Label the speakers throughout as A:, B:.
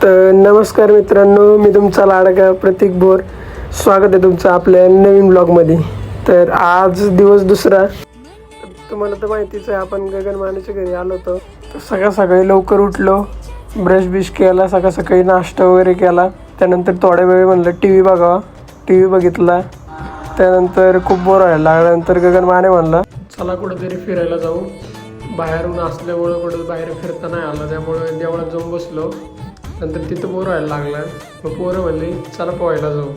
A: तर नमस्कार मित्रांनो, मी तुमचा लाडका प्रतीक भोर. स्वागत आहे तुमचं आपल्या नवीन ब्लॉगमध्ये. तर आज दिवस दुसरा. तुम्हाला तर माहितीच आहे, आपण गगन मानेच्या घरी आलो होतो. तर सकाळी लवकर उठलो, ब्रश केला, सकाळी नाश्ता वगैरे केला. त्यानंतर थोड्या वेळ म्हणलं टी व्ही बघावा. टी व्ही बघितला. त्यानंतर खूप बोर व्हायला लागल्यानंतर गगन माने म्हणला चला कुठेतरी फिरायला जाऊ. बाहेरून असल्यामुळं कुठं बाहेर फिरता नाही आलं, त्यामुळं देवळात जाऊन बसलो. नंतर तिथं बोर व्हायला लागलं. मग पोरं म्हणली चला पोहायला जाऊ.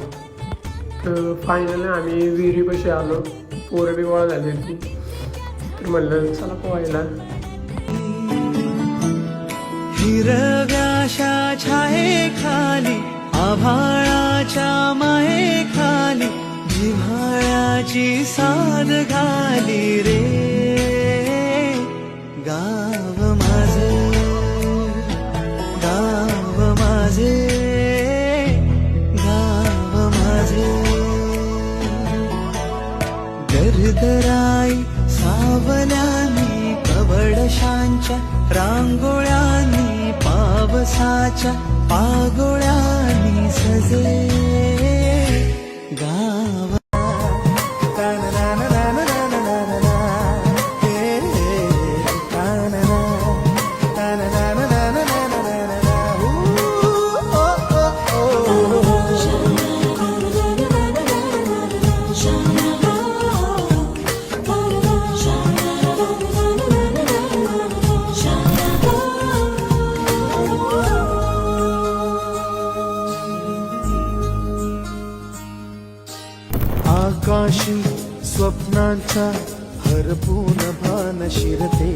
A: तर फायनली आम्ही विहिरीपाशी आलो. पोरं बी गोळा झाली होती, तर म्हणलं चला पोहायला.
B: हिरव्याशा छाये खाली, आभाळाच्या माये खाली, जिव्हाळ्याची साद घाली रे. गाव माझे, गाव माझे, गाव माझे. दरदराई सावल्यानी, कवडशांच्या रांगोळ्यांनी, पावसाच्या पागोळ्यांनी सजे गाव. आकाशी स्वप्नांच्या हरपून भान शिरते,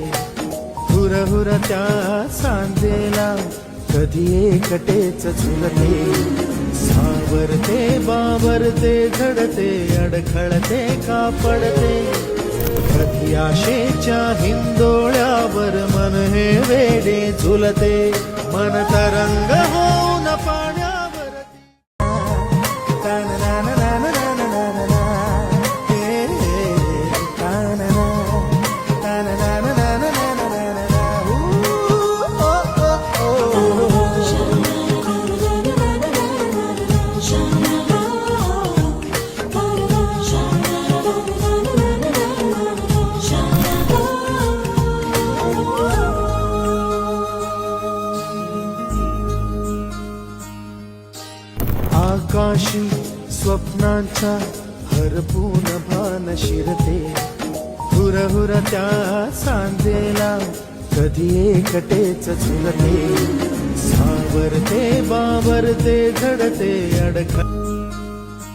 B: हुरहुर त्या सांजेला कधी एकटेच झुलते. सावरते बावरते घडते, अडखळते का पडते, कधी आशेच्या हिंदोळ्यावर मन हे वेडे झुलते. मन तरंग होऊन पाण्यावर आकाशी स्वप्नांच्या हरपून भान शिरते, हुरहुर त्या सांजेला कधी एकटेच झुलते. सावरते बावरते घडते अडखळ